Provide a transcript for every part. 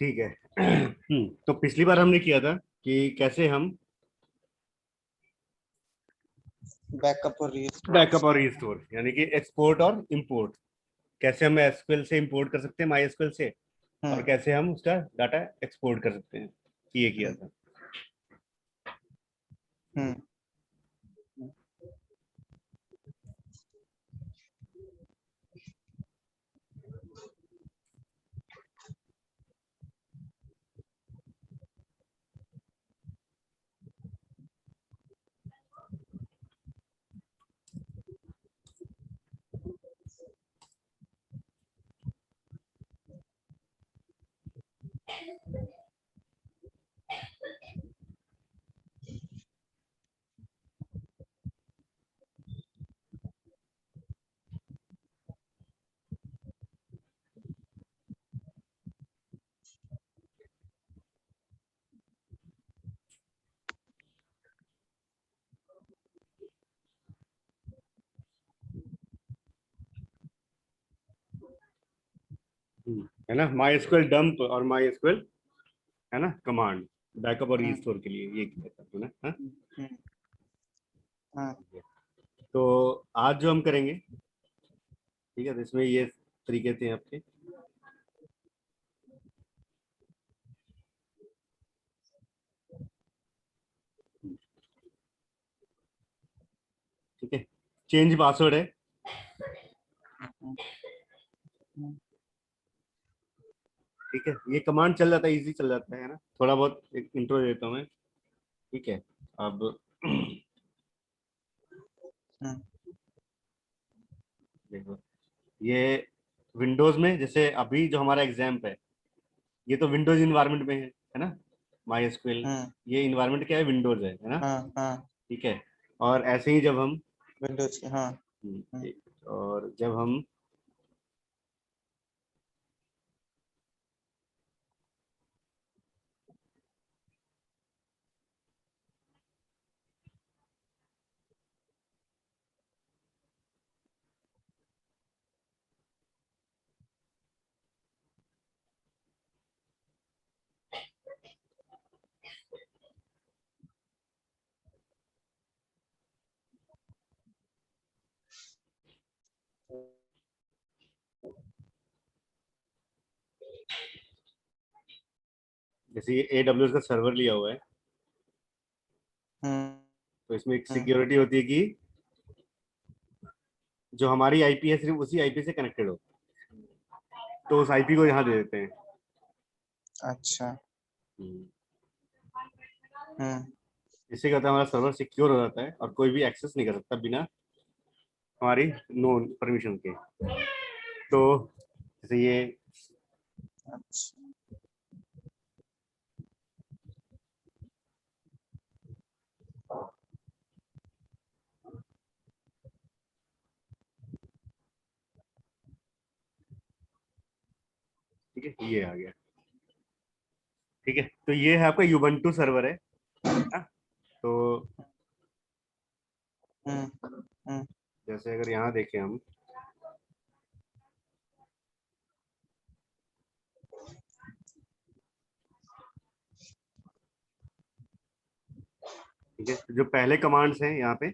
ठीक है। तो पिछली बार हमने किया था कि कैसे हम बैकअप और रीस्टोर। बैकअप और रिस्टोर यानी कि एक्सपोर्ट और इंपोर्ट, कैसे हम एसक्यूएल से इंपोर्ट कर सकते हैं माई एसक्यूएल से, और हम्म कैसे हम उसका डाटा एक्सपोर्ट कर सकते हैं, ये किया हम्म था। हम्म है ना, माई एसक्यूएल डंप और माई एसक्यूएल, है ना, कमांड बैकअप और हम्म रिस्टोर के लिए ये किया था, है ना। हाँ? हम्म हाँ तो आज जो हम करेंगे, ठीक है, तो इसमें ये तरीके थे आपके। ठीक है, चेंज पासवर्ड है। हम्म हम्म ठीक है, ये कमांड चल जाता है, इजी चल जाता है ना, थोड़ा बहुत एक इंट्रो देता हूँ मैं। ठीक है, अब हम्म देखो, ये विंडोज में जैसे अभी जो हमारा एग्जाम है, ये तो विंडोज इन्वायरमेंट में है ना, माई एसक्यूएल। हम्म, ये इन्वायरमेंट क्या है, विंडोज है ना। हाँ हाँ ठीक है, और ऐसे ही जब हम विंडोज की, हाँ। हम्म और जब हम जैसे ये AWS का सर्वर लिया हुआ है, हम्म तो इसमें एक हम्म, सिक्योरिटी होती है कि जो हमारी आईपी है सिर्फ उसी आईपी से कनेक्टेड हो, तो उस आईपी को यहाँ दे देते हैं। अच्छा। हम्म, हम्म इससे क्या होता है, हमारा सर्वर सिक्योर हो जाता है और कोई भी एक्सेस नहीं कर सकता बिना हमारी नोन परमिशन के। तो जैसे ये, अच्छा। ठीक है, ये आ गया। ठीक है, तो ये है आपका यूबंटू सर्वर है ना? तो हम्म हम्म जैसे अगर यहाँ देखें हम, ठीक है, तो जो पहले कमांड्स हैं यहाँ पे,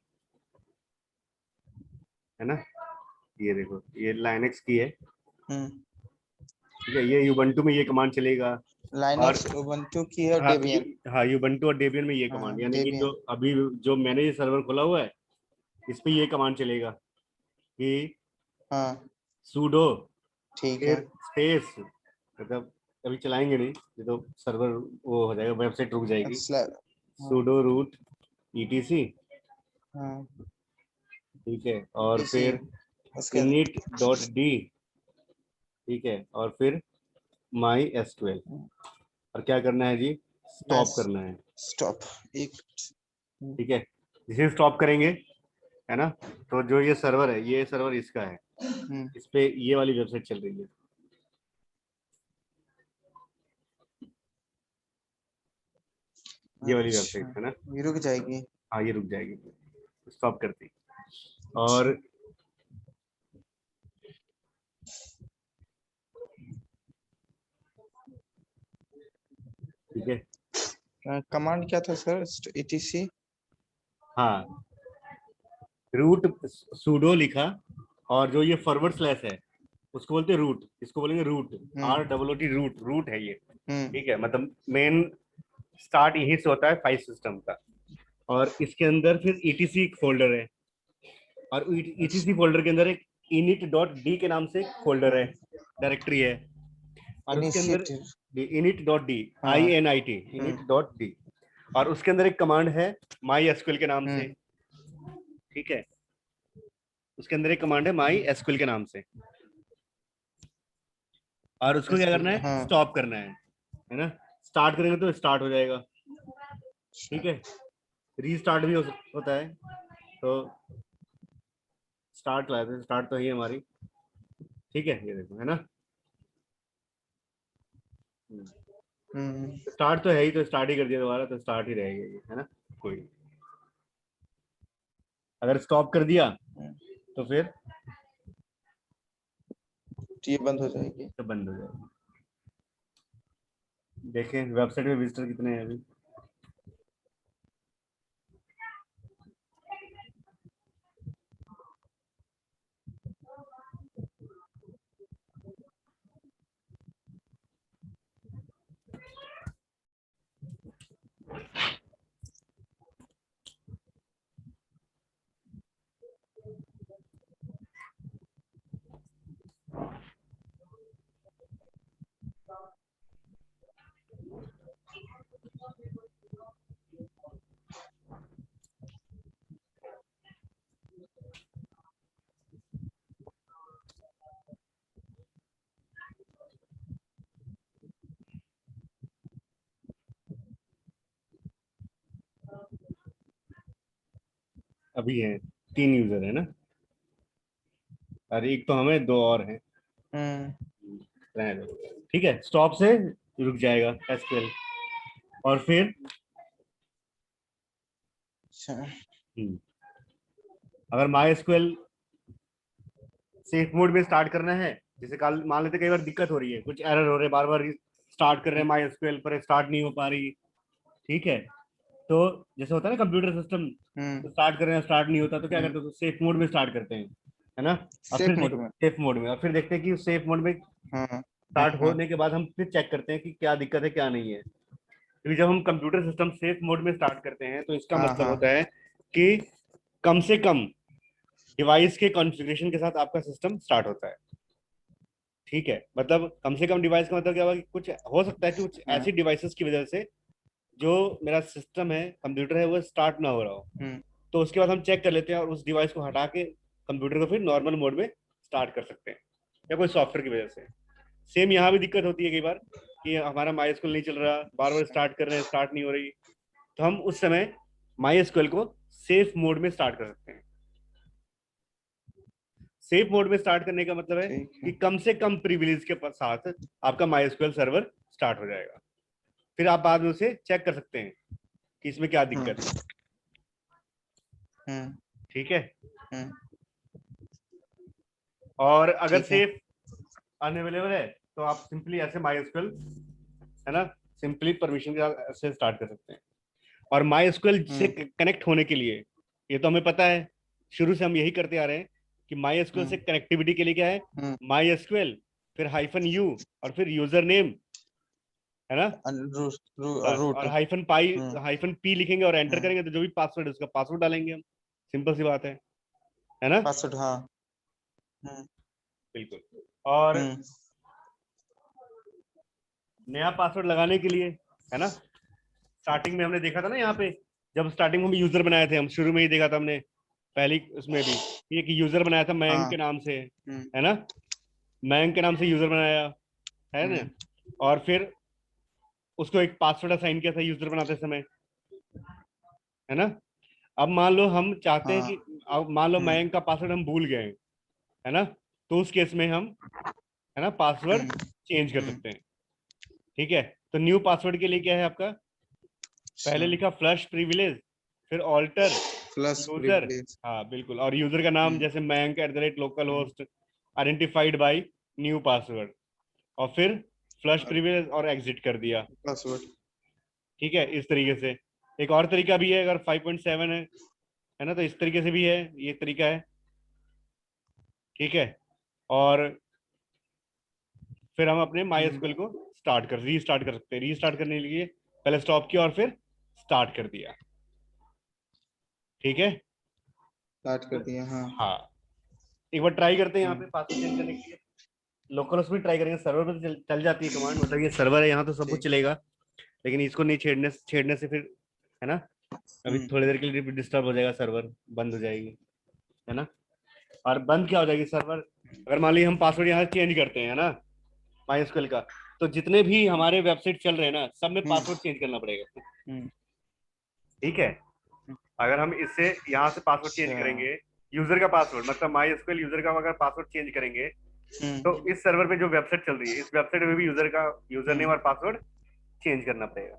है ना, ये देखो, ये लाइनक्स की है। हम्म ठीक है, ये यूबंटू में ये कमांड चलेगा। और लाइनक्स उबुंटू की है, हाँ डेबियन। हाँ, यूबंटू और डेबियन में ये हाँ कमांड, यानी कि जो डेबियन। अभी जो मैंने ये सर्वर खोला हुआ है, इस पे ये कमांड चलेगा कि हाँ sudo ठीक है। फिर स्पेस, मतलब अभी चलाएंगे नहीं, ये तो सर्वर वो हो जाएगा, वेबसाइट रुक जाएगी। हाँ sudo root etc। हाँ ठीक है, और इसी फिर उसके। init dot D. ठीक है, और फिर माई एसक्यूएल, और क्या करना है जी, स्टॉप मैस करना है। स्टॉप एक। ठीक है, जिसे स्टॉप करेंगे, है ना, तो जो ये सर्वर है, ये सर्वर इसका है, हम्म इस पे ये वाली वेबसाइट चल रही है, ये वाली अच्छा, वेबसाइट है ना। ये रुक जाएगी। हाँ, ये रुक जाएगी, स्टॉप करती। और ठीक है। कमांड क्या था सर? etc। हाँ, रूट सूडो लिखा, और जो ये फॉरवर्ड स्लैश है उसको बोलते हैं रूट, इसको बोलेंगे रूट, ROOT, रूट, रूट है ये। ठीक है, मतलब मेन स्टार्ट यहीं से होता है फाइल सिस्टम का। और इसके अंदर फिर etc एक फोल्डर है, और etc फोल्डर के अंदर एक init.d के नाम से एक फोल्डर है, डायरेक्टरी है। और उसके अंदर init.d, INIT, init.d, और उसके अंदर एक कमांड है MySQL के नाम से। ठीक है, उसके अंदर एक कमांड है MySQL के नाम से, और उसको क्या करना है, स्टॉप करना है ना। स्टार्ट करेंगे तो स्टार्ट हो जाएगा। ठीक है, रीस्टार्ट भी होता है। तो स्टार्ट लाते हैं, स्टार्ट तो ही है हमारी। ठीक है, ये देखो, है ना, स्टार्ट तो है ही, तो स्टार्ट ही कर दिया दोबारा, तो स्टार्ट ही रहेगा ये, है ना। कोई अगर स्टॉप कर दिया तो फिर ये बंद हो जाएगी। तो बंद हो जाएगा। देखें वेबसाइट में विजिटर कितने हैं अभी। अभी है 3 यूजर है ना, और एक तो हमें 2 और हैं। ठीक है, स्टॉप से रुक जाएगा SQL, और फिर अगर MySQL सेफ मोड में स्टार्ट करना है, जैसे कल मान लेते कई बार दिक्कत हो रही है, कुछ एरर हो रहे हैं, बार बार स्टार्ट कर रहे हैं MySQL पर, स्टार्ट नहीं हो पा रही। ठीक है, तो जैसे होता है ना कंप्यूटर सिस्टम, तो स्टार्ट कर रहे हैं, स्टार्ट नहीं होता, तो क्या करते हैं, तो सेफ मोड में स्टार्ट करते हैं, है ना। और फिर सेफ मोड में, और फिर देखते हैं कि सेफ मोड में स्टार्ट होने के बाद हम फिर चेक करते हैं कि क्या दिक्कत है क्या नहीं है। क्योंकि जब हम कंप्यूटर सिस्टम सेफ मोड में स्टार्ट करते हैं तो इसका मतलब होता है कि कम से कम डिवाइस के कॉन्फ़िगरेशन के साथ आपका सिस्टम स्टार्ट होता है। ठीक है, मतलब कम से कम डिवाइस का मतलब क्या हुआ कि कुछ हो सकता है कि कुछ ऐसी डिवाइसेस की वजह से जो मेरा सिस्टम है, कंप्यूटर है, वो स्टार्ट ना हो रहा हो, तो उसके बाद हम चेक कर लेते हैं और उस डिवाइस को हटा के कंप्यूटर को फिर नॉर्मल मोड में स्टार्ट कर सकते हैं, या कोई सॉफ्टवेयर की वजह से। सेम यहाँ भी दिक्कत होती है कई बार कि हमारा MySQL नहीं चल रहा, बार बार स्टार्ट कर रहे हैं, स्टार्ट नहीं हो रही, तो हम उस समय MySQL को सेफ मोड में स्टार्ट कर सकते हैं। सेफ मोड में स्टार्ट करने का मतलब है कि कम से कम प्रिविलेज के साथ आपका MySQL सर्वर स्टार्ट हो जाएगा। फिर आप बाद में उसे चेक कर सकते हैं कि इसमें क्या दिक्कत है। ठीक है, और अगर सेफ अनअवेलेबल है तो आप सिंपली ऐसे MySQL, है ना, सिंपली परमिशन के साथ ऐसे स्टार्ट कर सकते हैं। और MySQL से कनेक्ट होने के लिए, ये तो हमें पता है, शुरू से हम यही करते आ रहे हैं कि MySQL से कनेक्टिविटी के लिए क्या है, MySQL, फिर -u, और फिर यूजर नेम, है ना, और -p लिखेंगे और एंटर करेंगे, तो जो भी पासवर्ड है उसका पासवर्ड डालेंगे हम। सिंपल सी बात है ना, पासवर्ड। हाँ, बिल्कुल। और नया पासवर्ड लगाने के लिए, है ना, स्टार्टिंग में हमने देखा था ना, यहाँ पे जब स्टार्टिंग में हम यूजर बनाए थे, हम शुरू में ही देखा था हमने पहली उसमें भी, एक यूजर बनाया था मयंक के नाम से, है ना, मयंक के नाम से यूजर बनाया है ना, और फिर उसको एक पासवर्ड असाइन किया था यूजर बनाते समय, है ना। अब मान लो हम चाहते हैं कि अब मान लो मयंक का पासवर्ड हम भूल गए, है ना, तो उस केस में हम, है ना, पासवर्ड चेंज कर सकते हैं। ठीक है, तो न्यू पासवर्ड के लिए क्या है आपका, पहले लिखा फ्लश प्रिविलेज, फिर ऑल्टर यूजर, हाँ बिल्कुल, और यूजर का नाम जैसे Mayank @localhost identified by new password, और फिर फ्लश प्रिविलेज और एग्जिट कर दिया पासवर्ड। ठीक है, इस तरीके से। एक और तरीका भी है, अगर 5.7 है ना, तो इस तरीके से भी है, ये तरीका है। ठीक है, और फिर हम अपने माई एसक्यूएल को रीस्टार्ट कर सकते हैं। रीस्टार्ट करने के लिए पहले स्टॉप किया और फिर स्टार्ट कर दिया। ठीक है, स्टार्ट कर दिया, हाँ। हाँ। एक बार ट्राई करते हैं यहाँ पे पासवर्ड चेंज करने के लिए। लोकल उसमें ट्राई करेंगे, सर्वर पे तो चल जाती है कमांड, मतलब ये सर्वर है यहाँ तो सब कुछ ठीक। चलेगा, लेकिन इसको नहीं छेड़ने से फिर, है ना, अभी थोड़ी देर के लिए डिस्टर्ब हो जाएगा, सर्वर बंद हो जाएगी, है ना। और बंद क्या हो जाएगी सर्वर, अगर मान लीजिए हम पासवर्ड यहाँ चेंज करते हैं, है ना, माई का, तो जितने भी हमारे वेबसाइट चल रहे हैं ना, सब में पासवर्ड चेंज करना पड़ेगा। ठीक है, अगर हम इससे यहाँ से पासवर्ड चेंज अच्छा। करेंगे, यूजर का पासवर्ड, मतलब माई एसक्यूएल यूजर का अगर पासवर्ड चेंज करेंगे, तो इस सर्वर पे जो वेबसाइट चल रही है, इस वेबसाइट में भी यूजर नेम और पासवर्ड चेंज करना पड़ेगा।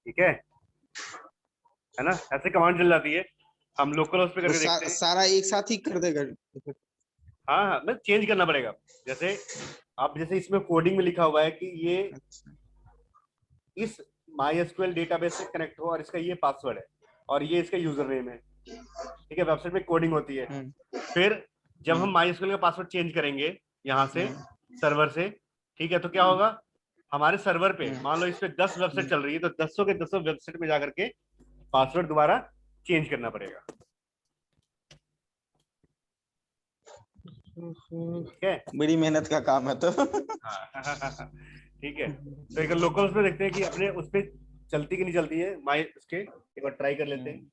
ठीक है ना, ऐसे कमांड चल जाती है, हम लोकल उस पे तो करके देखते हैं। सारा एक साथ ही कर देगा? हाँ हाँ, मतलब चेंज करना पड़ेगा। जैसे आप, जैसे इसमें कोडिंग में लिखा हुआ है कि ये अच्छा। इस माई एसक्यूएल डेटाबेस से कनेक्ट हो और इसका ये पासवर्ड है और ये इसका यूजर नेम है। ठीक है, वेबसाइट में कोडिंग होती है। फिर जब हम माई एसक्यूएल का पासवर्ड चेंज करेंगे यहाँ से सर्वर से, ठीक है, तो क्या होगा, हमारे सर्वर पे मान लो इस पे 10 वेबसाइट चल रही है, तो 10 के 10 वेबसाइट में जाकर के पासवर्ड दोबारा चेंज करना पड़ेगा। ठीक है, बड़ी मेहनत का काम है तो। हाँ। ठीक है, तो एक लोकल उसमें देखते हैं कि अपने उस पे चलती कि नहीं चलती है माई उसके, एक बार ट्राई कर लेते हैं।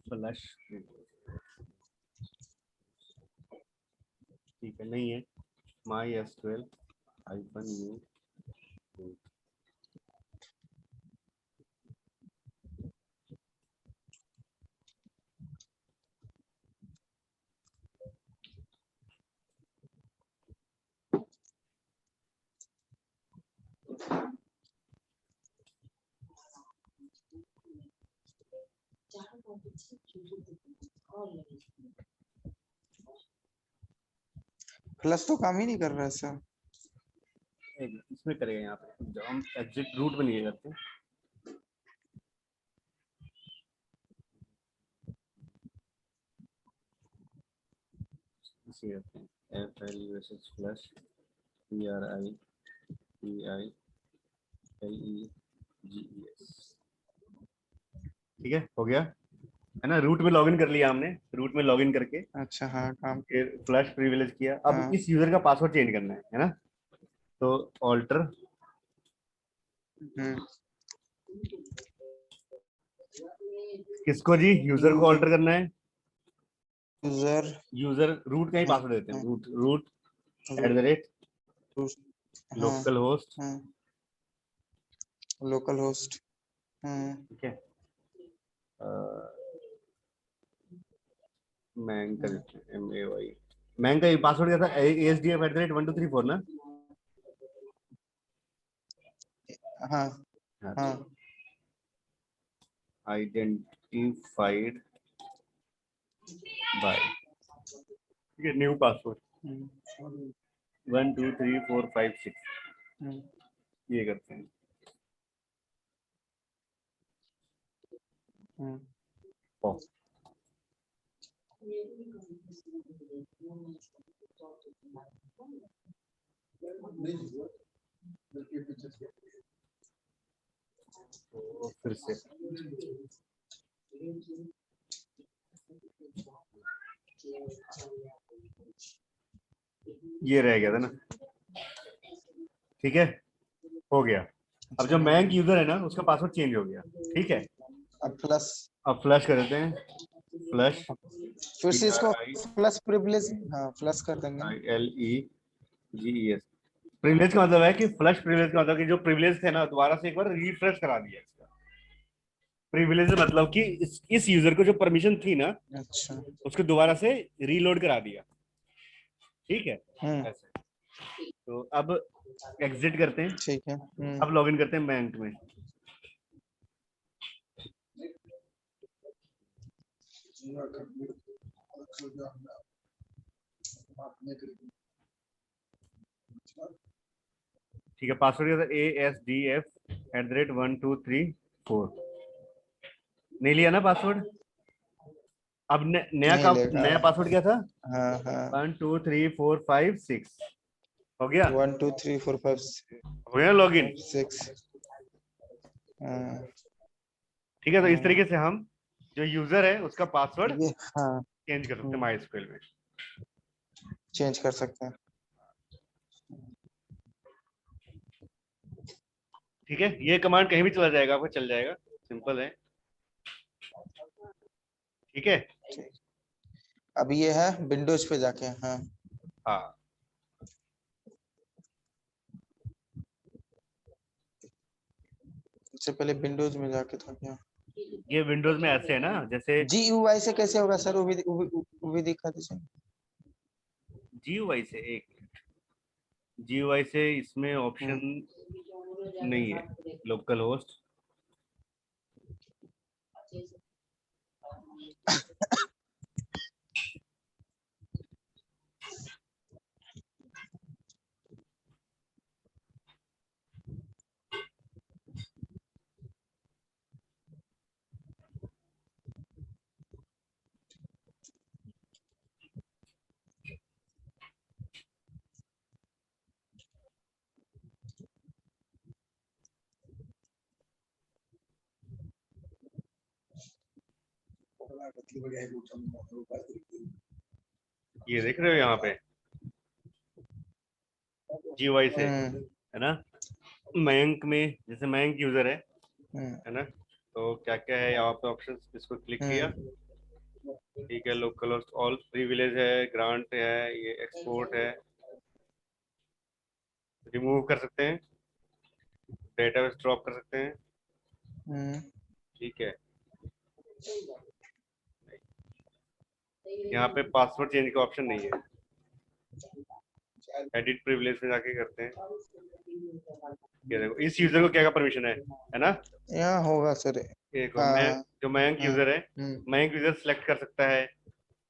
फ्लश, ठीक है, नहीं है, माई एसक्यूएल -u। प्लस तो काम ही नहीं कर रहा है सर। इसमें करेगा यहाँ पे, जब हम एग्जिट रूट में नहीं करते। इसे करते हैं FLUSH फ्लश PRIPILEGES। ठीक है, हो गया, है ना, रूट में लॉगिन कर लिया हमने, रूट में लॉगिन करके अच्छा, हाँ, काम। फिर फ्लश प्रिविलेज किया। अब हाँ। इस यूजर का पासवर्ड चेंज करना है ना, तो ऑल्टर, किसको जी, यूजर को ऑल्टर करना है। यूजर रूट का ही पासवर्ड देते हैं, root @ local host. Local host. ठीक है, मैंग का MAY, मैंग का पासवर्ड क्या था, ASDF@1234 ना। हाँ। हाँ। आइडेंटिफाइड बाय, ठीक है, न्यू पासवर्ड 1 2 3 4 5 6, ये करते हैं। ओ, तो फिर से ये रह गया था ना। ठीक है, हो गया। अब अच्छा, जो बैंक यूजर है ना उसका पासवर्ड चेंज हो गया, ठीक है। अब प्लस, अब फ्लश कर देते हैं, फ्लश, फिर पी से आर इसको आई प्लस प्रिविलेज, हाँ प्लस कर देंगे ना। I L E G E S. Privilege का मतलब है कि फ्लश प्रिविलेज का मतलब कि जो प्रिविलेज थे ना दोबारा से एक बार रिफ्रेश करा दिया इसका। प्रिविलेज मतलब कि इस यूजर को जो परमिशन थी ना अच्छा। उसको दोबारा से रीलोड करा दिया, ठीक है। हम्म। ऐसे तो अब एग्जिट करते हैं, ठीक है। अब लॉगिन करते हैं बैंक में। ठीक है, पासवर्ड ASDF@1234। नहीं लिया ना पासवर्ड। अब नया नहीं का लेगा। नया पासवर्ड क्या था? हाँ हाँ। 123456 हो गया। 1 2 3 4 5 हो गया लॉगिन। 6। हाँ ठीक है, तो इस हाँ। तरीके से हम जो यूजर है उसका पासवर्ड ये हाँ। चेंज कर सकते हैं माइस्क्वेल में। चेंज कर सकते हैं। ठीक है, ये कमांड कहीं भी चला जाएगा, आपको चल जाएगा, सिंपल है। ठीक है। ठीक। अब ये है विंडोज पे जाके, हाँ। हाँ, सबसे पहले विंडोज में जाके था क्या? ये विंडोज में ऐसे है ना, जैसे GUI से कैसे होगा सर, वो भी दिखा दीजिए। जीयूआई से, एक जीयूआई से इसमें हम्म। ऑप्शन नहीं है, लोकल होस्ट। ये देख रहे हो यहाँ पे जीयूआई से, हम्म। है ना। मयंक में जैसे मयंक यूजर हम्म। है ना, तो क्या क्या है यहाँ पे ऑप्शन, इसको क्लिक किया, हम्म। ठीक है। लोकल होस्ट ऑल प्रिविलेज है, ग्रांट है, ये एक्सपोर्ट है, रिमूव कर सकते हैं, डेटाबेस ड्रॉप कर सकते हैं, हम्म। ठीक है। यहाँ पे पासवर्ड चेंज का ऑप्शन नहीं है, एडिट प्रिविलेज में जाके करते हैं। ये देखो इस यूजर को क्या क्या परमिशन है ना। यहाँ होगा सर। एक हाँ मैं हाँ। जो मयंक हाँ। यूजर है, हम्म। मयंक यूजर सिलेक्ट कर सकता है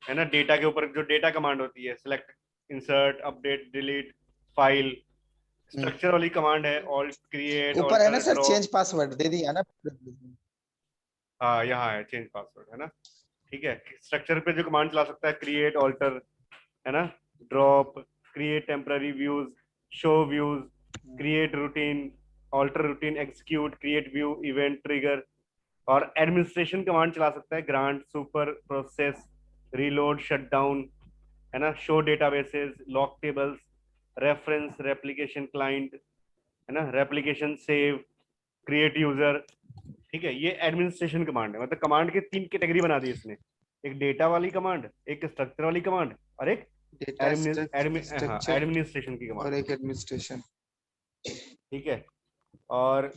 ना। डेटा के ऊपर जो डेटा कमांड होती है, select, insert, update, delete, file. Hmm. Structure वाली कमांड है, ऑल्ट क्रिएट, ऊपर है ना alter, sir, change drop. Password दे दिया ना। हाँ यहाँ है चेंज पासवर्ड, है ना। ठीक है, स्ट्रक्चर पे जो कमांड चला सकता है, क्रिएट, ऑल्टर, है ना, drop, create temporary views, show views, create routine, alter routine, execute, create view, event, trigger. और एडमिनिस्ट्रेशन कमांड चला सकता है, grant, super, process, reload, shutdown, है ना, show databases, lock tables, reference, replication client, है ना, रेप्लिकेशन सेव, क्रिएट यूजर। ठीक है, ये एडमिनिस्ट्रेशन कमांड है, मतलब कमांड के तीन कैटेगरी बना दी इसने। एक डेटा वाली कमांड, एक स्ट्रक्चर वाली कमांड, और एक डेटा हाँ स्ट्रक्चर एडमिनिस्ट्रेशन की कमांड। और एक एडमिनिस्ट्रेशन। ठीक है। और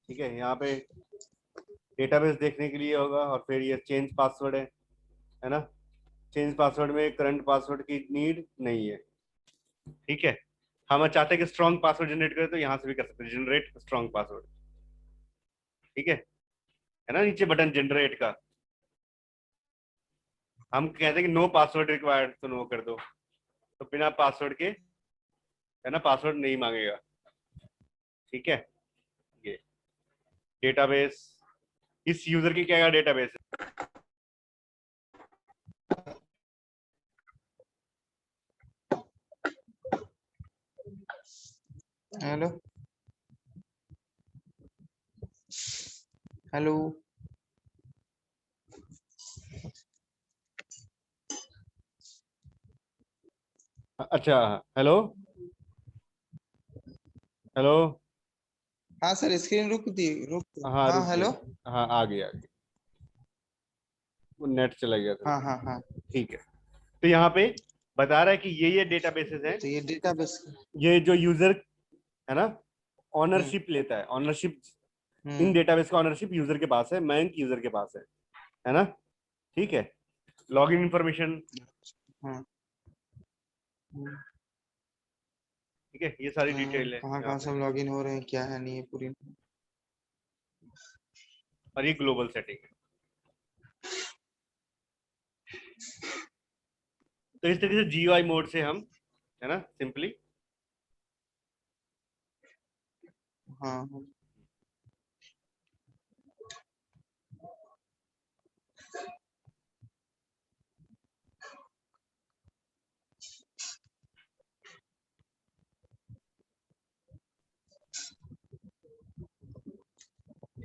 ठीक है, यहाँ पे डेटाबेस देखने के लिए होगा, और फिर ये चेंज पासवर्ड है ना। चेंज पासवर्ड में करंट पासवर्ड की नीड नहीं है, ठीक है। हम चाहते हैं कि स्ट्रॉन्ग पासवर्ड जनरेट करें, तो यहाँ से भी कर सकते हैं, जनरेट स्ट्रॉन्ग पासवर्ड, ठीक है ना, नीचे बटन जनरेट का। हम कहते हैं कि नो पासवर्ड रिक्वायर्ड, तो नो कर दो, तो बिना पासवर्ड के, है ना, पासवर्ड नहीं मांगेगा, ठीक है। ये डेटाबेस, इस यूजर की क्या डेटाबेस है। हेलो। हेलो। अच्छा, हेलो। हेलो। हाँ सर, स्क्रीन रुक हाँ हाँ रुक हेलो। गया। हाँ आ गया, आ गया। वो नेट चला गया था। हाँ हाँ हाँ। ठीक है। तो यहाँ पे बता रहा है कि ये डेटाबेसेस हैं। तो ये डेटाबेस। ये जो यूजर है ना, हम्म ऑनरशिप लेता है, ऑनरशिप इन हम्म डेटाबेस का ऑनरशिप यूजर के पास है, बैंक यूजर के पास है ना। ठीक है। लॉगिन इंफॉर्मेशन, हाँ। हम्म, ठीक है, ये सारी डिटेल है कहाँ यहाँ कहाँ पे। सब लॉगिन हो रहे हैं, क्या है नहीं है पूरी। और ये ग्लोबल सेटिंग है। तो इस तरीके से जीयूआई मोड से हम, है ना, सिंपली। हाँ हाँ।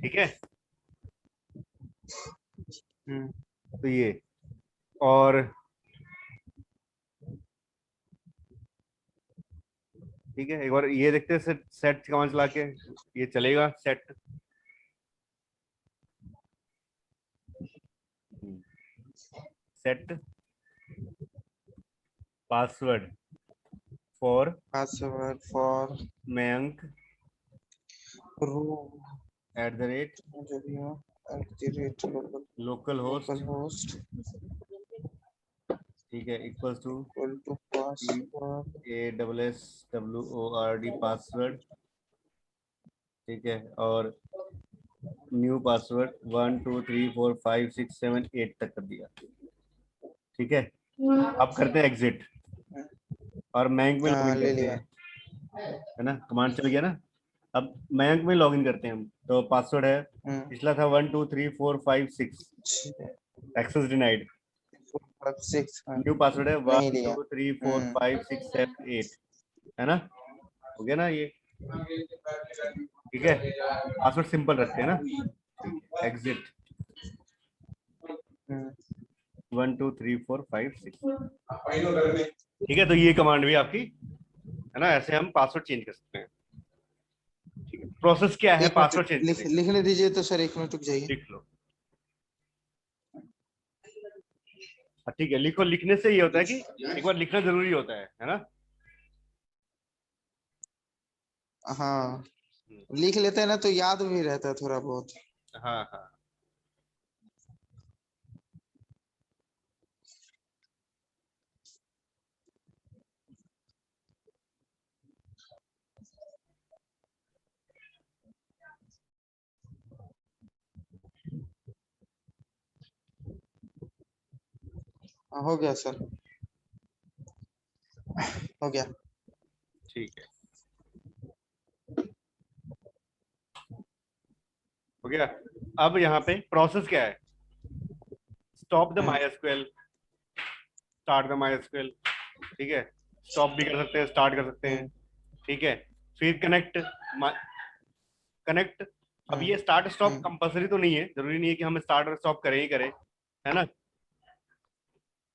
ठीक है। हम्म तो ये, और ठीक है, एक बार ये देखते हैं सेट सेट कमांड चला के ये चलेगा। Set set password for password for Mayank रूम @ जो भी हो local local host, local host ठीक है, equals to equal to password. ASSWORD password, ठीक है, और न्यू पासवर्ड 1 2 3 4 5 6 7 8 तक कर दिया। ठीक है। अब करते हैं एग्जिट और मयंक में हाँ लॉगिन ले करते लिया। हैं, है ना, कमांड चल गया ना। अब मयंक में लॉगिन करते हैं हम, तो पासवर्ड है, हम्म पिछला था 1 2 3 4 5 6, एक्सेस डिनाइड। 4 5 6 हाँ। न्यू पासवर्ड है वन नहीं लिया। Two three four five six seven eight है ना, हो गया ना ये। ठीक है, पासवर्ड सिंपल रखते हैं ना। ठीक है, एग्जिट हम्म 1 2 3 4 5 6। ठीक है, तो ये कमांड भी आपकी, है ना, ऐसे हम पासवर्ड चेंज कर सकते हैं। ठीक है, प्रोसेस क्या है एक पासवर्ड मिनट चेंज करने का? लिखने दीजिए तो सर, 1 मिनट रुक जाइए। लिख लो। ठीक है, लिखो। लिखने से ये होता है कि एक बार लिखना जरूरी होता है ना। हाँ, लिख लेते हैं ना तो याद भी रहता है थोड़ा बहुत। हाँ हाँ। हाँ, हो गया सर, हो गया। ठीक है, हो गया। अब यहाँ पे प्रोसेस क्या है? Stop the hmm my start the MySQL। ठीक है, स्टॉप भी कर सकते हैं, स्टार्ट कर सकते हैं। हम्म ठीक है, फिर कनेक्ट कनेक्ट। अब हम्म ये स्टार्ट स्टॉप हम्म कंपलसरी तो नहीं है, जरूरी नहीं है कि हम स्टार्ट और स्टॉप करें ही करें, है ना।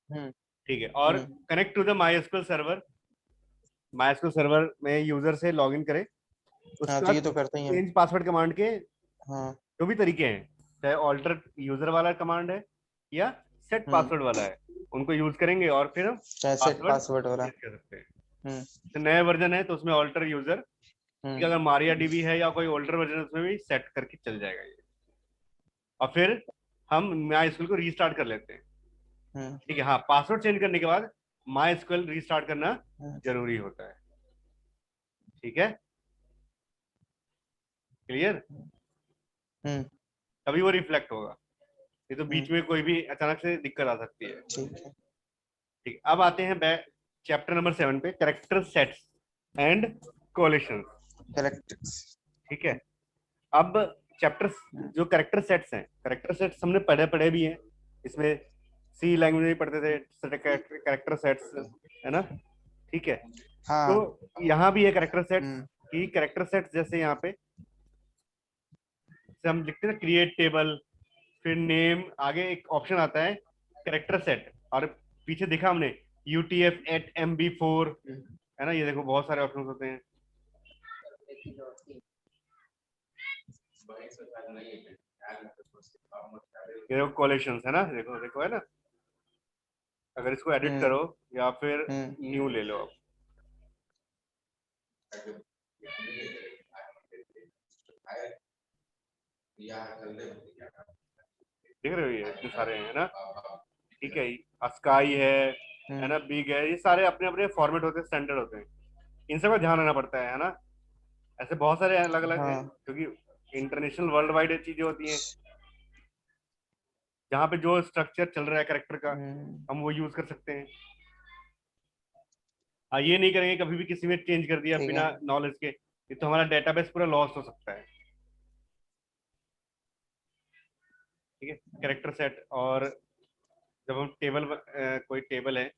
हम्म ठीक है, और हम्म। Connect to the MySQL server में यूजर से लॉगिन करें। हाँ उसके तो बाद ये तो करते ही हम। चेंज पासवर्ड कमांड के हाँ। जो भी तरीके हैं, चाहे ऑल्टर यूजर वाला कमांड है या सेट हम्म पासवर्ड वाला है, उनको यूज करेंगे और फिर हम चाहे सेट पासवर्ड पासवर्ड वाला। चेंज कर सकते हैं। हम्म तो नया वर्जन है तो उसमें ऑल्टर यूजर, ठीक है, हम्म अगर मारिया डीबी है या कोई ओल्डर वर्जन है उसमें भी सेट करके चल जाएगा ये। और फिर हम माई स्कूल को रीस्टार्ट कर लेते हैं। हम्म ठीक है, हाँ, पासवर्ड चेंज करने के बाद माई स्कूल रीस्टार्ट करना हम्म जरूरी होता है। ठीक है, क्लियर। हम्म तभी वो रिफ्लेक्ट होगा, ये तो बीच में कोई भी अचानक से दिक्कत आ सकती है। ठीक है। ठीक, अब आते हैं बैक चैप्टर नंबर 7 पे, character sets and coalition. Correct. ठीक है, अब चैप्टर जो करेक्टर सेट्स हैं, करेक्टर सेट्स हमने पढ़े पढ़े भी हैं, इसमें सी लैंग्वेज में भी पढ़ते थे करेक्टर सेट्स, है ना। ठीक है, तो हाँ। यहाँ भी है करेक्टर सेट्स हम्म की करेक्टर सेट्स, जैसे यहाँ पे जैसे हम लिखते हैं क्रिएट टेबल, फिर नेम, आगे एक ऑप्शन आता है करेक्टर सेट, और पीछे देखा हमने UTF-8 MB4, हम्म है ना, ये देखो बहुत सारे ऑप्शन होते हैं। ये देखो कोलेशंस है ना, देखो देखो है ना, अगर इसको एडिट करो या फिर न्यू ले लो आप, देख रहे हो ये इतने सारे हैं ना, ठीक है, स्काई है ना, बिग है, ये सारे अपने अपने फॉर्मेट होते हैं, स्टैंडर्ड होते हैं, इन सब का ध्यान रखना पड़ता है ना। ऐसे बहुत सारे अलग अलग हैं, हाँ क्योंकि इंटरनेशनल वर्ल्ड वाइड चीजें होती हैं, जहाँ पे जो स्ट्रक्चर चल रहा है कैरेक्टर का हम वो यूज कर सकते हैं। ये नहीं करेंगे कभी भी किसी में चेंज कर दिया ठीक है। बिना नॉलेज के, ये तो हमारा डेटाबेस पूरा लॉस हो सकता है। ठीक है, कैरेक्टर सेट, और जब हम टेबल कोई टेबल है,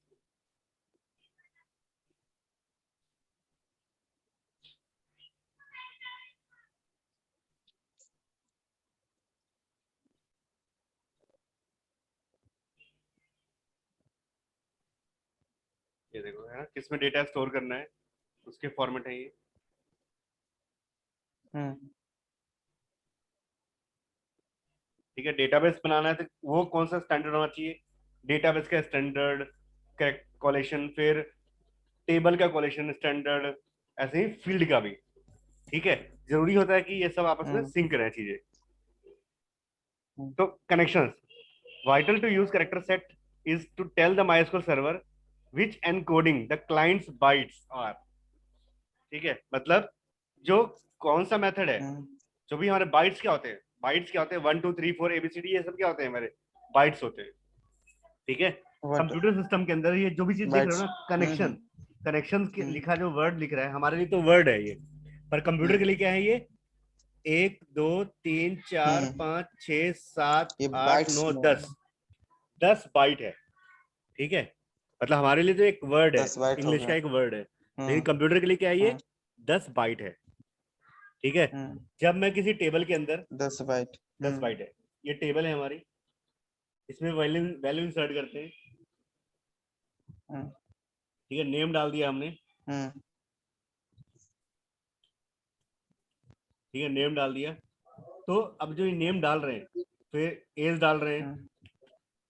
ये देखो है ना, किसमें डेटा स्टोर करना है उसके फॉर्मेट है ये। ठीक है, डेटाबेस बनाना है तो वो कौन सा स्टैंडर्ड होना चाहिए, डेटाबेस का स्टैंडर्ड, कॉलेक्शन, फिर टेबल का कॉलेक्शन स्टैंडर्ड, ऐसे ही फील्ड का भी। ठीक है, जरूरी होता है कि ये सब आपस में सिंक रहे चीजें। तो connections, vital to use character set is to tell the MySQL server which encoding the client's bytes are। ठीक है, मतलब जो कौन सा मेथड है, जो भी हमारे बाइट्स क्या होते हैं, बाइट्स क्या होते हैं, 1 2 3 4 ABCD, ये सब क्या होते हैं, हमारे बाइट्स होते हैं। ठीक है, कंप्यूटर सिस्टम के अंदर ये जो भी चीज देख रहे हो ना, कनेक्शन, कनेक्शन लिखा जो वर्ड लिख रहा है हमारे लिए तो वर्ड है ये, पर कंप्यूटर के लिए क्या है, ये 1 2 3 4 5 6 7 8 9 10 बाइट है। ठीक है, मतलब हमारे लिए तो एक वर्ड है, इंग्लिश का एक वर्ड है, लेकिन कंप्यूटर के लिए क्या है, ये 10 बाइट है। ठीक है, जब मैं किसी टेबल के अंदर 10 बाइट है, ये टेबल है हमारी, इसमें वैल्यू वैल्यू इंसर्ट करते हैं। ठीक है, नेम डाल दिया हमने, ठीक है, नेम डाल दिया, तो अब जो ये नेम डाल रहे हैं, फिर एज डाल रहे हैं,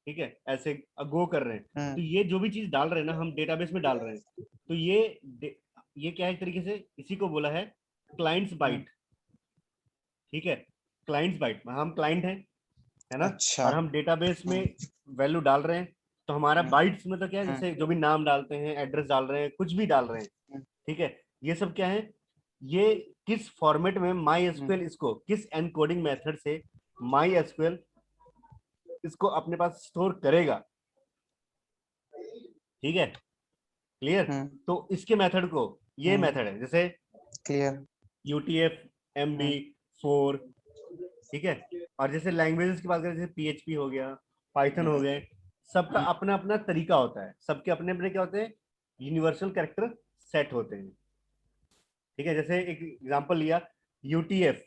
ठीक है, ऐसे गो कर रहे हैं, तो ये जो भी चीज डाल रहे हैं ना हम डेटाबेस में डाल रहे हैं, तो ये क्या है, एक तरीके से इसी को बोला है क्लाइंट्स बाइट। ठीक है, क्लाइंट्स बाइट, हम क्लाइंट हैं, है ना, अच्छा। और हम डेटाबेस में वैल्यू डाल रहे हैं, तो हमारा बाइट्स में तो क्या है, जैसे जो भी नाम डालते हैं, एड्रेस डाल रहे हैं, कुछ भी डाल रहे हैं, ठीक है, ये सब क्या है, ये किस फॉर्मेट में माई एसक्यूएल इसको किस एनकोडिंग मेथड से माई एसक्यूएल इसको अपने पास स्टोर करेगा। ठीक है, क्लियर। तो इसके मेथड को, ये मेथड है जैसे क्लियर, यूटीएफ एमबी 4, ठीक है, और जैसे लैंग्वेजेस की बात करें, जैसे पीएचपी हो गया, पाइथन हो गए, सबका अपना अपना तरीका होता है, सबके अपने अपने क्या होते हैं, यूनिवर्सल कैरेक्टर सेट होते हैं। ठीक है, जैसे एक एग्जांपल लिया, यूटीएफ,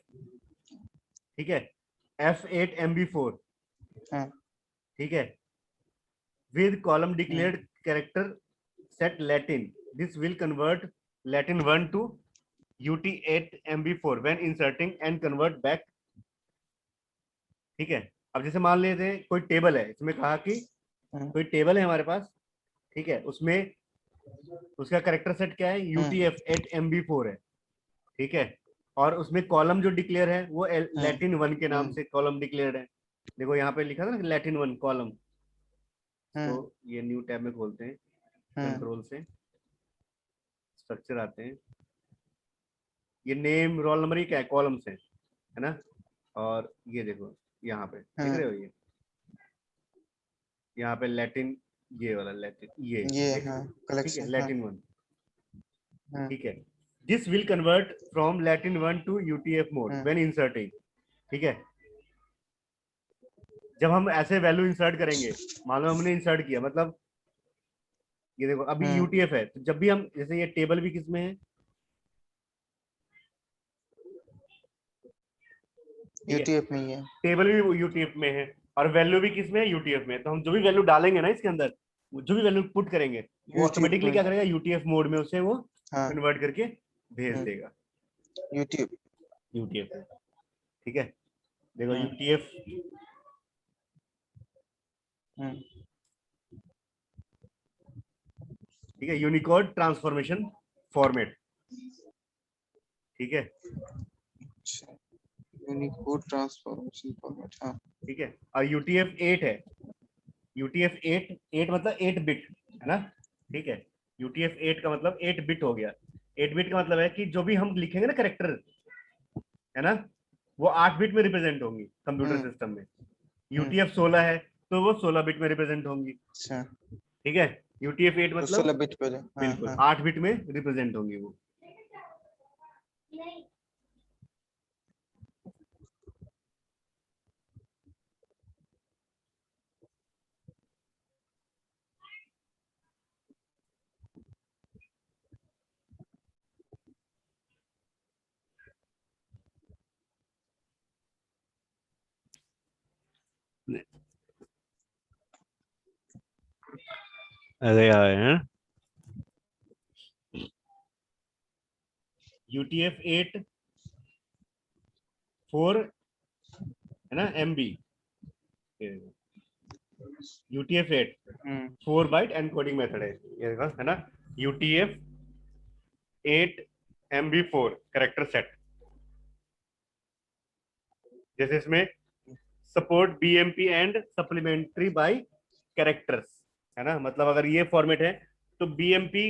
ठीक है, F8 MB4, ठीक है, with column declared character set Latin, this will convert Latin 1 to UT8 MB4 when inserting and convert back। ठीक है, अब जैसे मान लेते हैं कोई टेबल है, इसमें कहा कि कोई टेबल है हमारे पास, ठीक है, उसमें उसका कैरेक्टर सेट क्या है, UTF-8 MB4 है। ठीक है, और उसमें कॉलम जो डिक्लेयर है वो लैटिन 1 के नाम से कॉलम डिक्लेयर्ड है। देखो यहाँ पे लिखा था ना लैटिन 1 कॉलम, तो ये न्यू टैब में खोलते हैं, कंट्रोल से स्ट्रक्चर आते हैं, ये नेम रोल नंबर ही क्या है, कॉलम्स है ना, और ये देखो यहाँ पे देख रहे हो, ये यहाँ पे लैटिन, ये वाला लैटिन, ये ठीक है, लैटिन 1, ठीक है, this will convert from Latin 1 to UTF mode when inserting. ठीक है, जब हम ऐसे वैल्यू इंसर्ट करेंगे, मान लो हमने इंसर्ट किया, मतलब ये देखो अभी यूटीएफ है, तो जब भी हम, जैसे ये टेबल भी किस में है, यूटीएफ में ही है, टेबल भी यूटीएफ में है, और वैल्यू भी किस में है, यूटीएफ में। तो हम जो भी वैल्यू डालेंगे ना इसके अंदर, जो भी वैल्यू पुट करेंगे, वो ऑटोमेटिकली क्या करेगा, यूटीएफ मोड में उसे वो कन्वर्ट करके भेज देगा। यूट्यूब। यूटीएफ है, ठीक है। देखो हम्म। यूटीएफ हम्म। ठीक है, यूनिकोड ट्रांसफॉर्मेशन फॉर्मेट, ठीक है। अच्छा, यूनिकोड ट्रांसफॉर्मेशन फॉर्मेट, हाँ। ठीक है, और यूटीएफ 8 है। यूटीएफ 8, 8 मतलब 8 बिट है ना, ठीक है। यूटीएफ 8 का मतलब 8 बिट हो गया। 8 बिट का मतलब है कि जो भी हम लिखेंगे ना कैरेक्टर, है ना, वो 8 बिट में रिप्रेजेंट होंगी कंप्यूटर हम्म। सिस्टम में। हम्म। यूटीएफ 16 है तो वो 16 बिट में रिप्रेजेंट होंगी, अच्छा, ठीक है। यूटीएफ 8 तो मतलब 16 बिट पहले, हाँ बिल्कुल हाँ। 8 बिट में रिप्रेजेंट होंगी वो। अरे यार, यूटीएफ 8 4 है ना एमबी, यूटीएफ 8 हम्म। 4 बाइट एनकोडिंग मेथड है ये देखो, है ना। यूटीएफ 8 MB4 कैरेक्टर सेट, जैसे इसमें support BMP and supplementary by characters, है ना। मतलब अगर ये फॉर्मेट है तो बीएमपी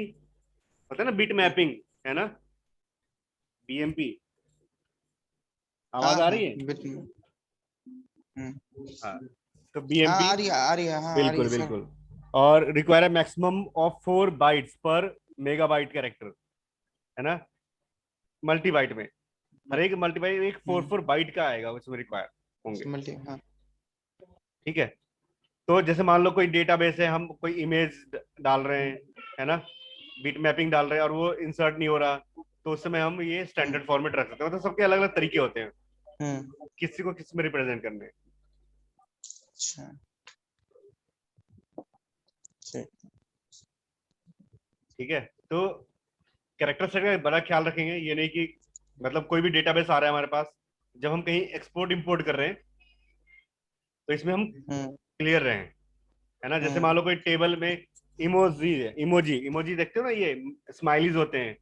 होता है ना, बिट मैपिंग, है ना, बीएमपी। आवाज हाँ आ हाँ, रही है? बिट में। हम्म। हाँ, तो हाँ, बीएमपी, आ रही है, आ रही है, हाँ आ रही बिल्कुल है सर। बिल्कुल। और रिक्वायर मैक्सिमम ऑफ 4 बाइट्स पर मेगाबाइट कैरेक्टर, है ना, मल्टीबाइट में। हर एक मल्टीबाइट एक 4 बाइट का आएगा उसमें रिक्वायर होंगे, मल्टी, हाँ। ठीक है। तो जैसे मान लो कोई डेटाबेस है, हम कोई इमेज डाल रहे हैं, है ना, बिट मैपिंग डाल रहे हैं और वो इंसर्ट नहीं हो रहा, तो उस समय हम ये स्टैंडर्ड फॉर्मेट रख सकते हैं। मतलब सबके अलग अलग तरीके होते हैं, किसी को किस में रिप्रेजेंट करने हैं। अच्छा, ठीक। ठीक है, तो कैरेक्टर सेट का बड़ा ख्याल रखेंगे, ये नहीं कि मतलब कोई भी डेटाबेस आ रहा है हमारे पास, जब हम कहीं एक्सपोर्ट इंपोर्ट कर रहे हैं तो इसमें हम हम्म। क्लियर रहें, है ना। जैसे मान हम्म। लो कोई टेबल में इमोजी है, इमोजी इमोजी देखते हो ना, ये स्माइलीज होते हैं,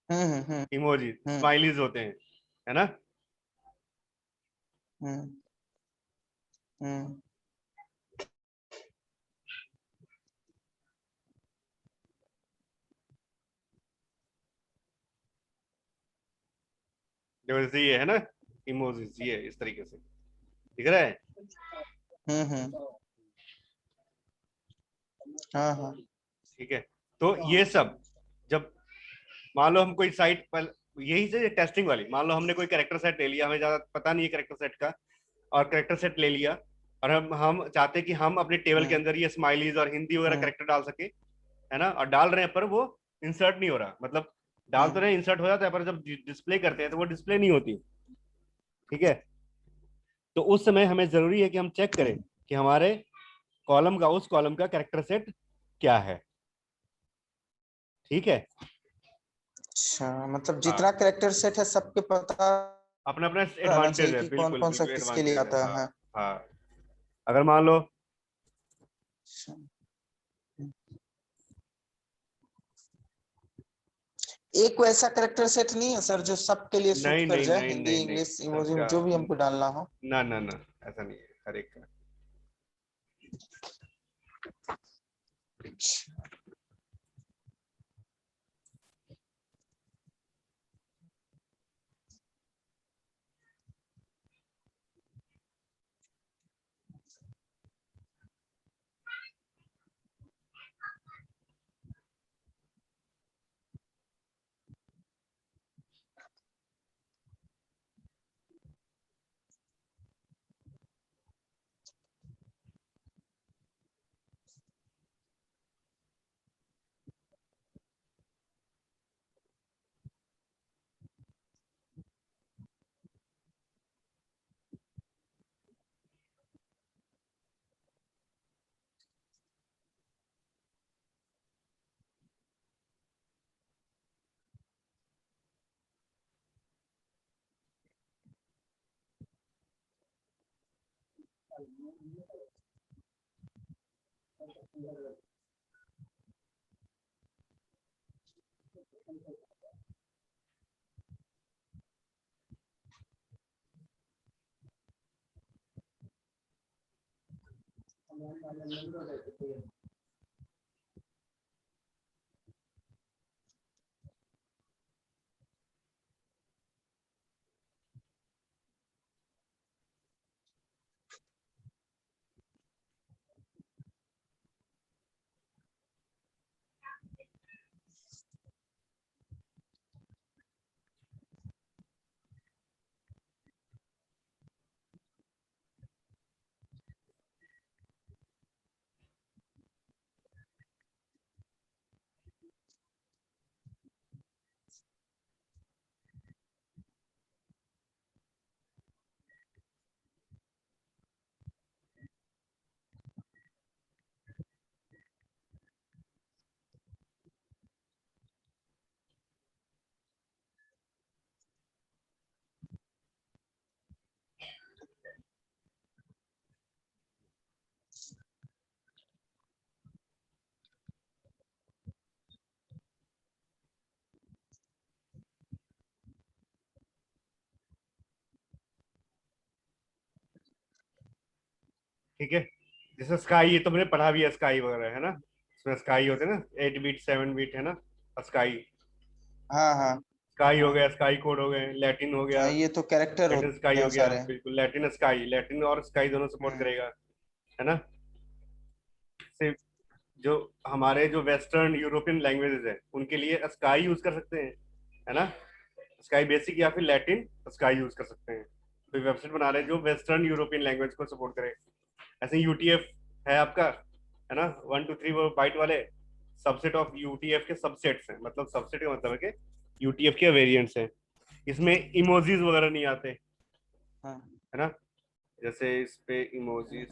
हम्म। इमोजी हम्म। स्माइलीज होते हैं, है ना। हम्म। हम्म। जैसे ये है ना, इमोजीज ये इस तरीके से दिख रहा है, हम्म। हाँ हाँ। ठीक है। तो ये सब जब मान लो हम कोई साइट पर, यही से टेस्टिंग वाली, मान लो हमने कोई कैरेक्टर सेट ले लिया, हमें ज्यादा पता नहीं है कैरेक्टर सेट का, और कैरेक्टर सेट ले लिया, और हम चाहते हैं कि हम अपने टेबल के हम्म। अंदर ये स्माइलीज और हिंदी वगैरह हम्म। कैरेक्टर डाल सके, है ना, और डाल रहे हैं पर वो इंसर्ट नहीं हो रहा, मतलब डाल तो हम्म। रहे हैं, इंसर्ट हो जाता है, पर जब डिस्प्ले करते हैं तो वो डिस्प्ले नहीं होती, ठीक है। तो उस समय हमें जरूरी है कि हम चेक करें कि हमारे कॉलम का, उस कॉलम का कैरेक्टर सेट क्या है, ठीक है। अच्छा, मतलब हाँ, जितना कैरेक्टर सेट है सबके पता अपना अपना रहना एडवांटेज चाहिए है, कि कौन बिल्कुल कौन सा बिल्कुल किसके लिए एडवांटेज है, आता हाँ। है। हाँ, अगर मान लो अच्छा। एक वैसा कैरेक्टर सेट नहीं है सर जो सबके लिए सूट नहीं कर नहीं जाए, नहीं हिंदी नहीं नहीं, इंग्लिश इमोजी सबका जो भी हमको डालना हो। ना ना ना, ऐसा नहीं है हर एक का। ठीक है, जैसे स्काई, ये तो मैंने पढ़ा भी है, स्काई वगैरह है ना, इसमें स्काई होते हैं ना, 8 बीट 7 बीट है ना स्काई। हाँ हाँ स्काई हो गया, स्काई कोड हो गए, लैटिन हो गया, हाँ, ये तो कैरेक्टर लैटिन स्काई होते हो हैं गया, सारे। बिल्कुल लैटिन स्काई, लैटिन और स्काई दोनों सपोर्ट हम्म। करेगा, है ना। सिर्फ जो हमारे जो वेस्टर्न यूरोपियन लैंग्वेजेस है उनके लिए स्काई यूज कर सकते हैं, है ना, स्काई बेसिक या फिर लैटिन स्काई यूज कर सकते हैं। तो वेबसाइट बना रहे हैं जो वेस्टर्न यूरोपियन लैंग्वेज को सपोर्ट करे। ऐसे यूटीएफ है आपका, है ना, 1 2 3 वो बाइट वाले सबसेट ऑफ यूटीएफ के सबसेट्स हैं, मतलब सबसेट का मतलब है कि यूटीएफ के वेरिएंट्स हैं। इसमें इमोजीज वगैरह नहीं आते, हाँ है ना, जैसे इस पे इमोजीज,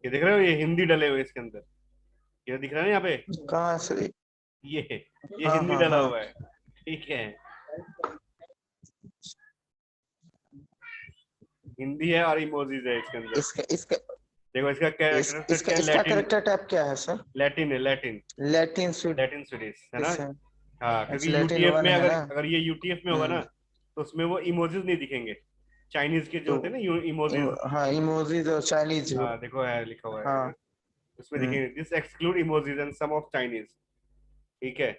ये देख रहे हो, ये हिंदी डले हुए इसके अंदर, ये दिख रहा है ना यहाँ पे, कहाँ से? ये ये हाँ हिंदी हाँ डला हाँ। हुआ है, ठीक है, हिंदी है और इमोजीज है इसके अंदर। इसका इसका देखो इसका कैरेक्टर सेट इसका क्या है, इसका लैटिन, करेक्टर टाइप क्या है सर? लैटिन है, Latin, Latin sweet Latin Swedish है ना। है। हाँ, अच्छा, क्योंकि लैटिन यूटीएफ वन में है अगर ना। अगर ये यूटीएफ में होगा ना, हम्म। तो उसमें वो इमोजीज नहीं दिखेंगे, चाइनीज के जो तो होते हैं ना इमोजीज। हाँ, इमोजीज और चाइनीज। हाँ देखो है, लिखा हुआ है हाँ। ना, उसमें हम्म। दिखेंगे this exclude emojis and some of Chinese, ठीक है।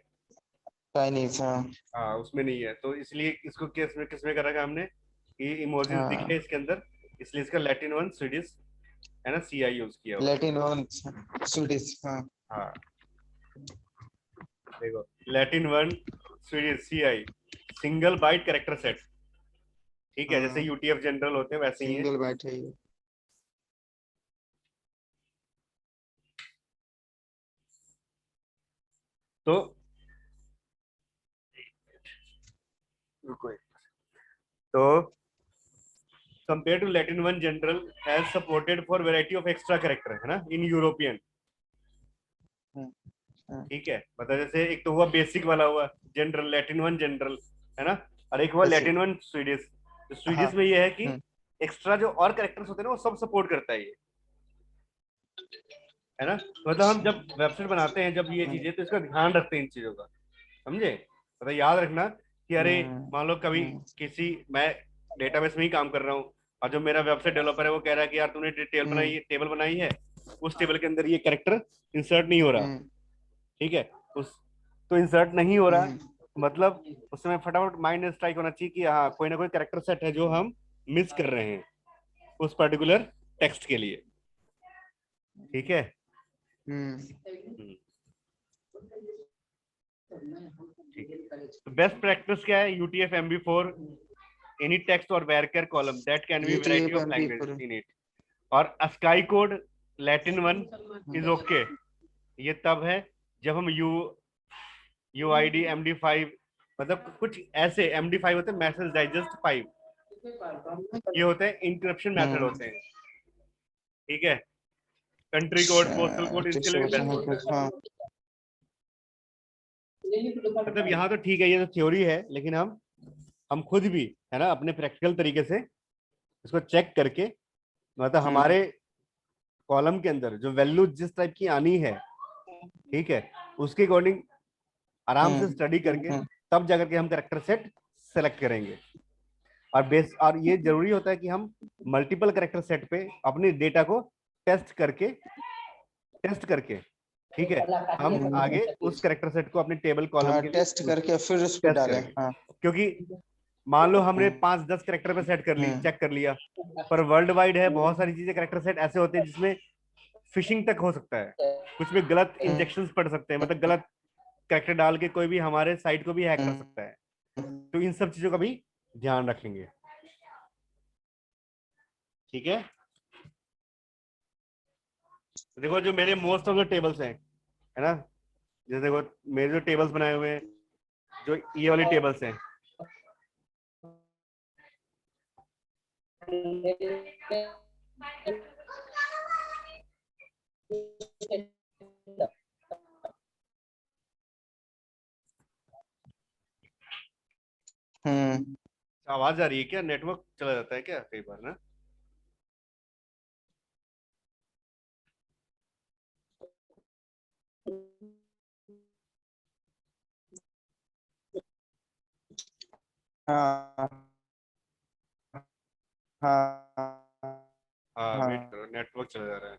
चाइनीज, हाँ। हाँ उसमें नहीं है, तो इसलिए इसको किस में कर रखा है हमने कि इमोजीज दिखे हाँ, इसके अंदर, इसलिए इसका लैटिन वन स्वीडिश, है ना, सीआई यूज किया हुआ है। लैटिन वन स्वीडिश, हाँ। हाँ देखो, Latin one Swedish CI, single byte character set, ठीक है, जैसे हाँ, यूटीएफ जनरल होते हैं वैसे ही है। सिंगल बाइट है ये। तो रुको तो compare to Latin one general has supported for variety of extra character, है ना, इन यूरोपियन, हम्म, हाँ, ठीक है, मतलब जैसे एक तो हुआ बेसिक वाला हुआ जनरल, लैटिन वन जनरल, है ना, और एक हुआ बेसिक। Latin one Swedish. तो हाँ। स्वीडिश में ये है कि हम्म। एक्स्ट्रा जो और कैरेक्टर्स होते हैं ना वो सब सपोर्ट करता है ये, है ना। मतलब हम अच्छा। जब वेबसाइट बनाते हैं जब ये हम्म। चीजें, तो इसका ध्यान रखते हैं इन चीजों का, समझे, मतलब याद रखना कि अरे हम्म। मान लो कभी हम्म। किसी, मैं डेटाबेस में ही काम कर रहा हूँ और जो मेरा वेबसाइट डेवलपर है वो कह रहा है कि यार तूने हम्म। टेबल बनाई है, उस टेबल के अंदर ये कैरेक्टर इंसर्ट नहीं हो रहा, हम्म। ठीक है, उस तो इंसर्ट नहीं हो रहा, हम्म। मतलब उस समय फटाफट माइंड स्ट्राइक होना चाहिए कि हाँ कोई ना कोई कैरेक्टर सेट है जो हम मिस कर रहे हैं उस पर्टिकुलर टेक्स्ट के लिए, ठीक है। हम्म। हम्म, ठीक है, तो बेस्ट प्रैक्टिस क्या है, यूटीएफ MB4 एनी टेक्स्ट और varchar column that can be variety UTF of MP languages पर। इन इट, और sky code Latin one is okay, ये तब है जब हम UID MD5, मतलब कुछ ऐसे MD5 होते हैं, मैसेज डाइजेस्ट 5, ये होते हैं इंटरप्शन मेथड हम्म। होते हैं, ठीक है। कंट्री कोड, पोस्टल कोड, इसके लिए भी बेस्ट हाँ होता है। हाँ मतलब यहाँ तो ठीक है, ये तो थ्योरी है, लेकिन हम खुद भी है ना अपने प्रैक्टिकल तरीके से इसको चेक करके, मतलब हम्म, हमारे कॉलम के अंदर जो वैल्यू जिस टाइप की आनी है, ठीक है, उसके अकॉर्डिंग आराम से स्टडी करके हम्म, तब जाकर के हम करेक्टर सेट सेलेक्ट करेंगे। और ये जरूरी होता है कि हम मल्टीपल करेक्टर सेट पे अपने डेटा को टेस्ट करके, ठीक है, हम हम्म, आगे उस करेक्टर सेट को अपने टेबल कॉलम हाँ के लिए टेस्ट करके फिर उस पे टेस्ट डालें। करेंगे। हाँ क्योंकि मान लो हमने हम्म, 5-10 करेक्टर पे सेट कर ली, हम्म, चेक कर लिया, पर वर्ल्ड वाइड है बहुत सारी चीजें, करेक्टर सेट ऐसे होते हैं जिसमें फिशिंग तक हो सकता है, कुछ में गलत इंजेक्शन पड़ सकते हैं, मतलब गलत करेक्टर डाल के कोई भी हमारे साइट को भी हैक कर सकता है। तो इन सब चीजों का भी ध्यान रखेंगे, ठीक है। तो देखो जो मेरे मोस्ट ऑफ द टेबल्स हैं, है ना, जैसे देखो मेरे जो टेबल्स बनाए हुए हैं, जो ये वाली टेबल्स हैं, हम्म, आवाज आ रही है क्या? नेटवर्क चला जाता है क्या कई बार ना? हाँ हाँ हाँ वेट हाँ करो, नेटवर्क चला जा रहा है।